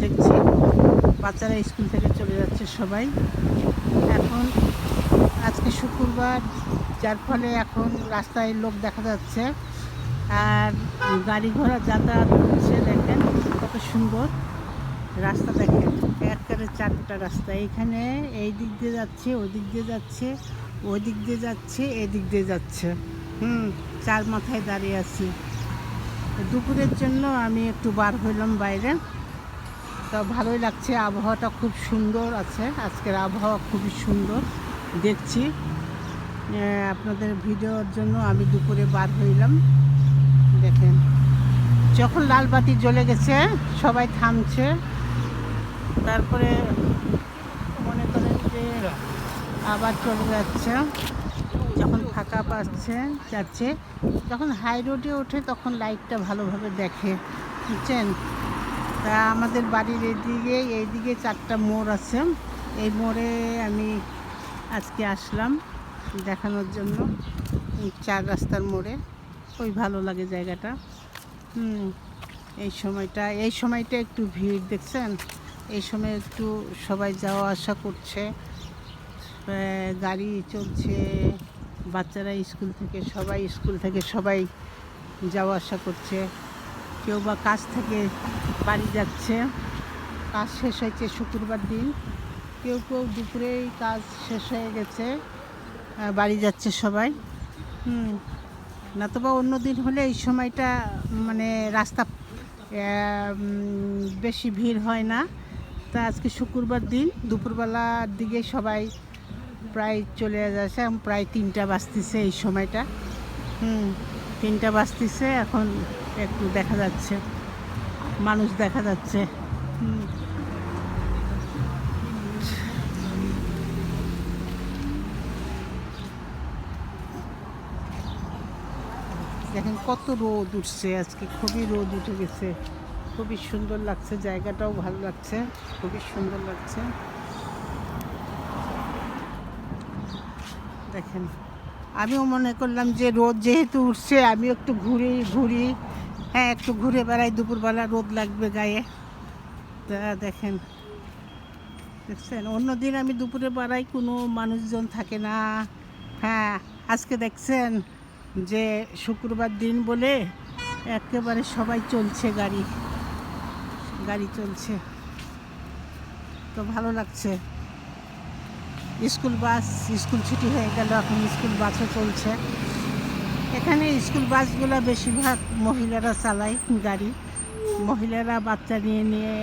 দেখছি বাচ্চারা স্কুল থেকে চলে যাচ্ছে সবাই। এখন আজকে শুক্রবার, যার ফলে এখন রাস্তায় লোক দেখা যাচ্ছে আর গাড়ি ঘোড়া যাতায়াত করছে। দেখেন কত সুন্দর রাস্তা, দেখেন একবারে চারটা রাস্তা। এইখানে এই দিক দিয়ে যাচ্ছে, ওই দিক দিয়ে যাচ্ছে, ওই দিক দিয়ে যাচ্ছে, এদিক দিয়ে যাচ্ছে। চার মাথায় দাঁড়িয়ে আছি। দুপুরের জন্য আমি একটু বার হইলাম বাইরে, তো ভালোই লাগছে। আবহাওয়াটা খুব সুন্দর আছে, আজকের আবহাওয়া খুবই সুন্দর দেখছি। আপনাদের ভিডিওর জন্য আমি দুপুরে বার হইলাম। দেখেন যখন লাল বাতি জ্বলে গেছে সবাই থামছে, তারপরে মনে করেন যে আবার চলে যাচ্ছে। যখন ফাঁকা পাচ্ছে যাচ্ছে, যখন হাই রোডে ওঠে তখন লাইটটা ভালোভাবে দেখে, বুঝছেন। তা আমাদের বাড়ির এইদিকে চারটা মোড় আছে। এই মোড়ে আমি আজকে আসলাম দেখানোর জন্য, চার রাস্তার মোড়ে। খুবই ভালো লাগে জায়গাটা। এই সময়টা একটু ভিড়, দেখছেন। এই সময় একটু সবাই যাওয়া আসা করছে, গাড়ি চলছে, বাচ্চারা স্কুল থেকে সবাই যাওয়া আসা করছে। কেউ বা কাজ থেকে বাড়ি যাচ্ছে, কাজ শেষ হয়েছে শুক্রবার দিন। কেউ দুপুরেই কাজ শেষ হয়ে গেছে, বাড়ি যাচ্ছে সবাই। নতুবা অন্য দিন হলে এই সময়টা মানে রাস্তা বেশি ভিড় হয় না। তা আজকে শুক্রবার দিন, দুপুরবেলার দিকে সবাই প্রায় চলে যাচ্ছে। প্রায় 3টা বাজতেছে এই সময়টা। 3টা বাজতেছে, এখন একটু দেখা যাচ্ছে, মানুষ দেখা যাচ্ছে। দেখেন কত রোদ উঠছে আজকে, খুবই রোদ উঠে গেছে। খুবই সুন্দর লাগছে, জায়গাটাও ভালো লাগছে, খুবই সুন্দর লাগছে। দেখেন আমিও মনে করলাম যে রোদ যেহেতু উঠছে আমি একটু ঘুরি, একটু ঘুরে বেড়াই, দুপুরবেলা রোদ লাগবে গায়ে। তা দেখছেন অন্যদিন আমি দুপুরে বেড়াই, কোনো মানুষজন থাকে না। আজকে দেখছেন যে শুক্রবার দিন বলে একেবারে সবাই চলছে, গাড়ি চলছে, তো ভালো লাগছে। স্কুল ছুটি হয়ে গেল, এখন স্কুল বাসও চলছে। এখানে স্কুল বাসগুলো বেশিরভাগ মহিলারা চালায় গাড়ি। মহিলারা বাচ্চা নিয়ে